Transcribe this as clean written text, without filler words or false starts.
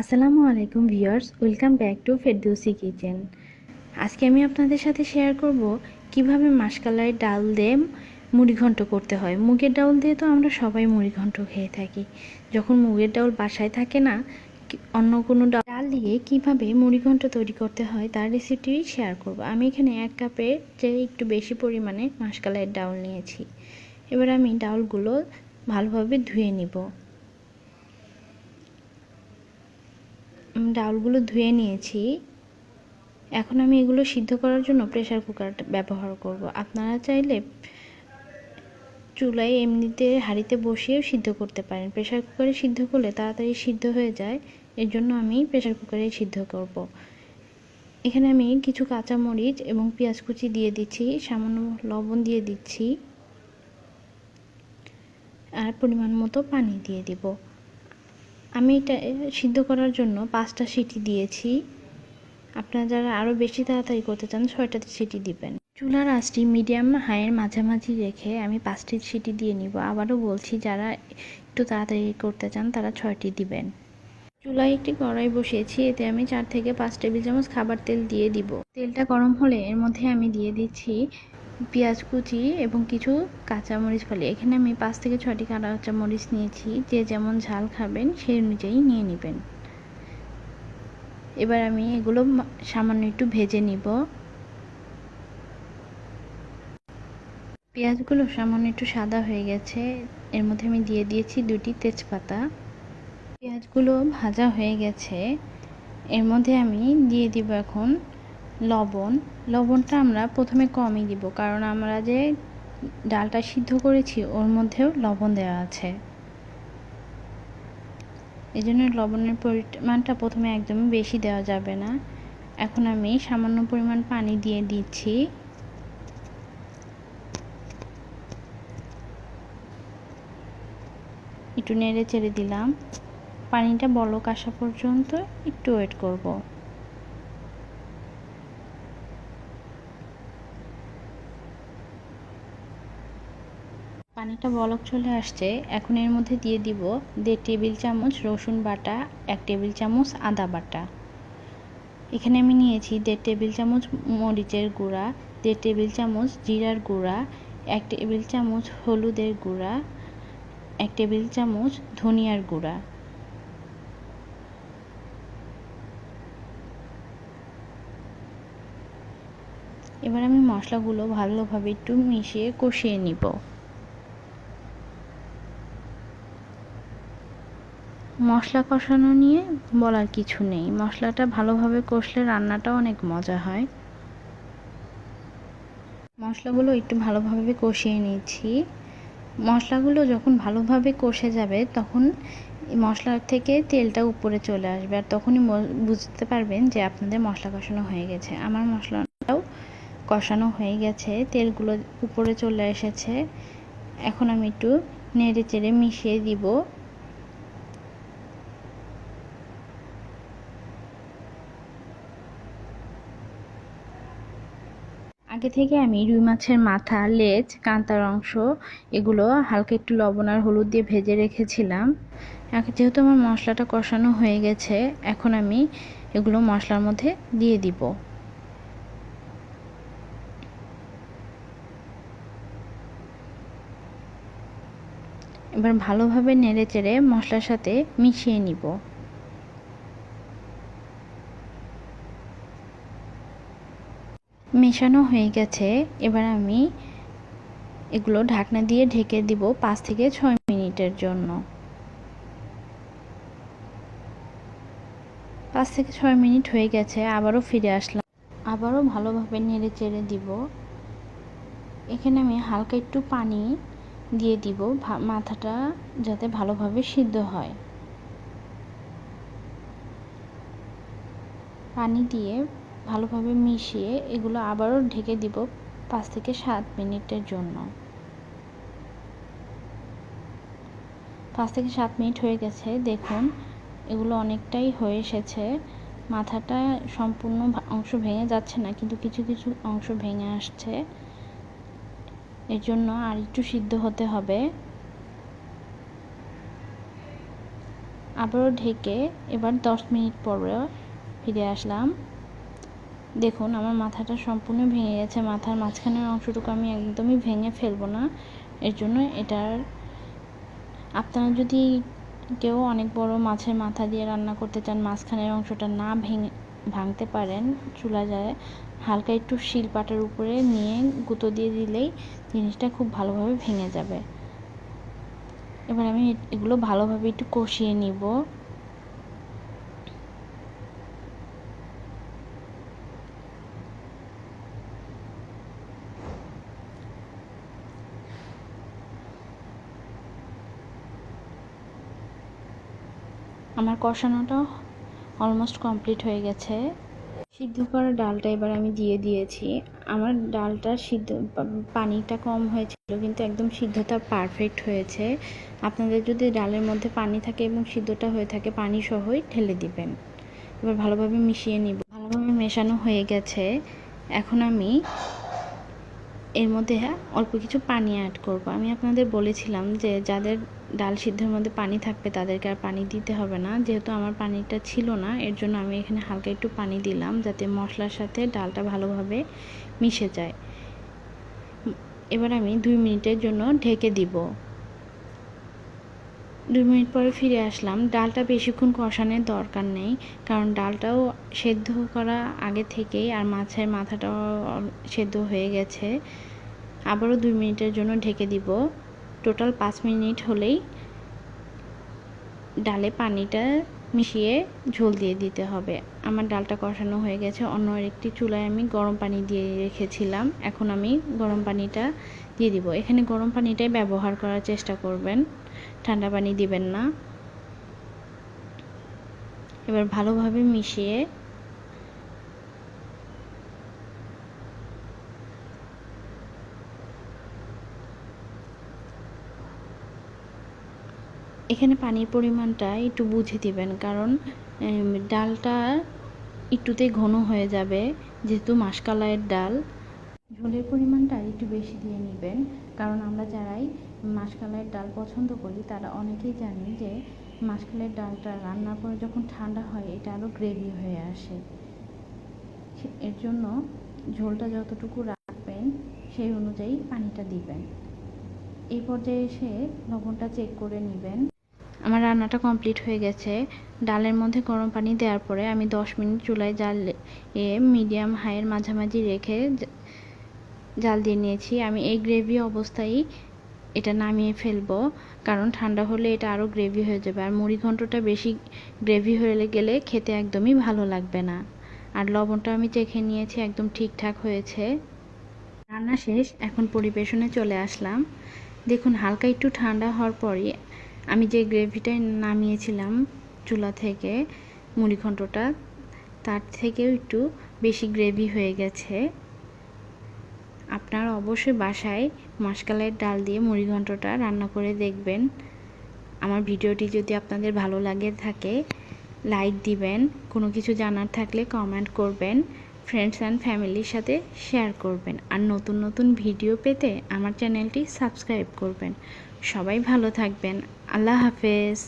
আসসালামু আলাইকুম viewers, welcome back to Ferdousi kitchen. আজকে আমি আপনাদের সাথে শেয়ার করব কিভাবে মাসকলাই ডাল দিয়ে মুড়িঘণ্ট করতে হয়। মুগের ডাল দিয়ে তো আমরা সবাই মুড়িঘণ্ট খেয়ে থাকি। যখন মুগের ডাল বাসায় থাকে না, অন্য কোনো ডাল দিয়ে কিভাবে মুড়িঘণ্ট তৈরি করতে হয় তার রেসিপি শেয়ার করব। আমি এখানে 1 কাপের চেয়ে একটু বেশি পরিমাণে মাসকলাইয়ের ডাল নিয়েছি। এবার আমি ডালগুলো ভালোভাবে ধুয়ে নিব। ডাউলগুলো ধুয়ে নিয়েছি। এখন আমি এগুলো সিদ্ধ করার জন্য প্রেসার কুকার ব্যবহার করব। আপনারা চাইলে চুলায় এমনিতে হাঁড়িতে বসিয়েও সিদ্ধ করতে পারেন। প্রেসার কুকারে সিদ্ধ করলে তাড়াতাড়ি সিদ্ধ হয়ে যায়, এর জন্য আমি প্রেসার কুকারে সিদ্ধ করব। এখানে আমি কিছু কাঁচামরিচ এবং পেঁয়াজ কুচি দিয়ে দিচ্ছি, সামান্য লবণ দিয়ে দিচ্ছি আর পরিমাণ মতো পানি দিয়ে দিব। আমি এটা সিদ্ধ করার জন্য 5টা সিটি দিয়েছি। আপনারা যারা আরও বেশি তাড়াতাড়ি করতে চান 6টাতে সিটি দিবেন। চুলার আঁচটি মিডিয়াম হাইয়ের মাঝামাঝি রেখে আমি 5টি সিটি দিয়ে নিব। আবারও বলছি, যারা একটু তাড়াতাড়ি করতে চান তারা 6টি দিবেন। চুলায় একটি কড়াই বসিয়েছি, এতে আমি 4 থেকে 5 টেবিল চামচ খাবার তেল দিয়ে দিব। তেলটা গরম হলে এর মধ্যে আমি দিয়ে দিচ্ছি পেঁয়াজ কুচি এবং কিছু কাঁচামরিচ ফালি। এখানে আমি 5 থেকে 6টি কাঁচামরিচ নিয়েছি, যে যেমন ঝাল খাবেন সেই অনুযায়ী নিয়ে নেবেন। এবার আমি এগুলো সামান্য একটু ভেজে নিব। পেঁয়াজগুলো সামান্য একটু সাদা হয়ে গেছে, এর মধ্যে আমি দিয়ে দিয়েছি 2টি তেজপাতা। পেঁয়াজগুলো ভাজা হয়ে গেছে, এর মধ্যে আমি দিয়ে দিব এখন লবণ। লবণটা আমরা প্রথমে কমই দিব, কারণ আমরা যে ডালটা সিদ্ধ করেছি ওর মধ্যেও লবণ দেওয়া আছে, এই জন্য লবণের পরিমাণটা প্রথমে একদমই বেশি দেওয়া যাবে না। এখন আমি সামান্য পরিমাণ পানি দিয়ে দিচ্ছি। একটু নেড়ে চেড়ে দিলাম। পানিটা বলক আসা পর্যন্ত একটু ওয়েট করব। পানিটা বলক চলে আসছে, এখন এর মধ্যে দিয়ে দিব 1.5 টেবিল চামচ রসুন বাটা, 1 টেবিল চামচ আদা বাটা। এখানে আমি নিয়েছি 1.5 টেবিল চামচ মরিচের গুঁড়া, 1.5 টেবিল চামচ জিরার গুঁড়া, 1 টেবিল চামচ হলুদের গুঁড়া, 1 টেবিল চামচ ধনিয়ার গুঁড়া। এবার আমি মশলাগুলো ভালোভাবে একটু মিশিয়ে কষিয়ে নিব। মশলা কষানো নিয়ে বলার কিছু নেই, মশলাটা ভালোভাবে কষলে রান্নাটা অনেক মজা হয়। মশলাগুলো একটু ভালোভাবে কষিয়ে নিচ্ছি। মশলাগুলো যখন ভালোভাবে কষে যাবে তখন মশলার থেকে তেলটা উপরে চলে আসবে, আর তখনই বুঝতে পারবেন যে আপনাদের মশলা কষানো হয়ে গেছে। আমার মশলাটাও কষানো হয়ে গেছে, তেলগুলো উপরে চলে এসেছে। এখন আমি একটু নেড়ে চেড়ে মিশিয়ে দিব। আগে থেকে আমি রুই মাছের মাথা, লেজ, কাঁটার অংশ এগুলো হালকা একটু লবণ আর হলুদ দিয়ে ভেজে রেখেছিলাম। যেহেতু আমার মশলাটা কষানো হয়ে গেছে, এখন আমি এগুলো মশলার মধ্যে দিয়ে দিব। এবার ভালোভাবে নেড়ে চেড়ে মশলার সাথে মিশিয়ে নিব। মেশানো হয়ে গেছে, এবার আমি এগুলো ঢাকনা দিয়ে ঢেকে দিব 5 থেকে 6 মিনিটের জন্য। 5 থেকে 6 মিনিট হয়ে গেছে, আবারও ফিরে আসলাম। আবারও ভালোভাবে নেড়ে চেড়ে দিব। এখানে আমি হালকা একটু পানি দিয়ে দিব, মাথাটা যাতে ভালোভাবে সিদ্ধ হয়। পানি দিয়ে ভালোভাবে মিশিয়ে এগুলো আবারও ঢেকে দিব 5 থেকে 7 মিনিটের জন্য। 5 থেকে 7 মিনিট হয়ে গেছে, দেখুন এগুলো অনেকটাই হয়ে এসেছে। মাথাটা সম্পূর্ণ অংশ ভেঙে যাচ্ছে না, কিন্তু কিছু কিছু অংশ ভেঙে আসছে, এর জন্য আর একটু সিদ্ধ হতে হবে। আবারও ঢেকে এবার 10 মিনিট পরে ফিরে আসলাম। দেখুন আমার মাথাটা সম্পূর্ণ ভেঙে গেছে, মাথার মাঝখানের অংশটুকু আমি একদমই ভেঙে ফেলবো না। এর জন্য আপনারা যদি কেউ অনেক বড় মাছের মাথা দিয়ে রান্না করতে চান, মাঝখানের অংশটা না ভাঙতে পারেন, চুলা যায় হালকা একটু শিলপাটার উপরে নিয়ে গুঁতো দিয়ে দিলেই জিনিসটা খুব ভালোভাবে ভেঙে যাবে। এবার আমি এগুলো ভালোভাবে একটু কষিয়ে নিব। আমার কষানোটা অলমোস্ট কমপ্লিট হয়ে গেছে। সিদ্ধ করা ডালটা এবার আমি দিয়ে দিয়েছি। আমার ডালটা পানিটা কম হয়েছিল, কিন্তু একদম সিদ্ধটা পারফেক্ট হয়েছে। আপনাদের যদি ডালের মধ্যে পানি থাকে এবং সিদ্ধটা হয়ে থাকে, পানি সহই ঢেলে দিবেন। এবার ভালোভাবে মিশিয়ে নিব। ভালোভাবে মেশানো হয়ে গেছে। এখন আমি এর মধ্যে অল্প কিছু পানি অ্যাড করব। আমি আপনাদের বলেছিলাম যে যাদের ডাল সিদ্ধের মধ্যে পানি থাকবে তাদেরকে আর পানি দিতে হবে না। যেহেতু আমার পানিটা ছিল না, এর জন্য আমি এখানে হালকা একটু পানি দিলাম যাতে মশলার সাথে ডালটা ভালোভাবে মিশে যায়। এবার আমি 2 মিনিটের জন্য ঢেকে দিব। 2 মিনিট পরে ফিরে আসলাম। ডালটা বেশিক্ষণ কষানোর দরকার নেই, কারণ ডালটাও সেদ্ধ করা আগে থেকেই, আর মাছের মাথাটাও সেদ্ধ হয়ে গেছে। আবারও 2 মিনিটের জন্য ঢেকে দিব। টোটাল 5 মিনিট হলেই ডালে পানিটা মিশিয়ে ঝোল দিয়ে দিতে হবে। আমার ডালটা কষানো হয়ে গেছে। অন্য আরেকটি চুলায় আমি গরম পানি দিয়ে রেখেছিলাম। এখন আমি গরম পানিটা দিয়ে দিব। এখানে গরম পানিটাই ব্যবহার করার চেষ্টা করবেন, ঠান্ডা পানি দিবেন না। এবার ভালোভাবে মিশিয়ে এখানে পানির পরিমাণটা একটু বুঝে দিবেন, কারণ ডালটা একটুতেই ঘন হয়ে যাবে, যেহেতু মাসকলাইয়ের ডাল। ঝোলের পরিমাণটা একটু বেশি দিয়ে নেবেন, কারণ আমরা যারাই মাসকলাইয়ের ডাল পছন্দ করি তারা অনেকেই জানি যে মাসকলাইয়ের ডালটা রান্নার পরে যখন ঠান্ডা হয় এটা আরও গ্রেভি হয়ে আসে। এর জন্য ঝোলটা যতটুকু রাখবেন সেই অনুযায়ী পানিটা দিবেন। এই পর্যায়ে এসে লবণটা চেক করে নেবেন। আমার রান্নাটা কমপ্লিট হয়ে গেছে। ডালের মধ্যে গরম পানি দেওয়ার পরে আমি 10 মিনিট চুলায় মিডিয়াম হাইয়ের মাঝামাঝি রেখে জাল দিয়ে নিয়েছি। আমি এই গ্রেভি অবস্থায় এটা নামিয়ে ফেলবো, কারণ ঠান্ডা হলে এটা আরও গ্রেভি হয়ে যাবে, আর মুড়ি ঘন্টটা বেশি গ্রেভি হয়ে গেলে খেতে একদমই ভালো লাগবে না। আর লবণটা আমি চেখে নিয়েছি, একদম ঠিকঠাক হয়েছে। রান্না শেষ, এখন পরিবেশনে চলে আসলাম। দেখুন হালকা একটু ঠান্ডা হওয়ার পরই আমি যে গ্রেভিটা নামিয়েছিলাম চুলা থেকে, মুড়িঘণ্টটা তার থেকেও একটু বেশি গ্রেভি হয়ে গেছে। আপনারা অবশ্যই বাসায় মাসকলাইয়ের ডাল দিয়ে মুড়িঘণ্টটা রান্না করে দেখবেন। আমার ভিডিওটি যদি আপনাদের ভালো লাগে থাকে লাইক দিবেন, কোনো কিছু জানার থাকলে কমেন্ট করবেন, ফ্রেন্ডস অ্যান্ড ফ্যামিলির সাথে শেয়ার করবেন, আর নতুন নতুন ভিডিও পেতে আমার চ্যানেলটি সাবস্ক্রাইব করবেন। সবাই ভালো থাকবেন। আল্লাহ হাফেজ।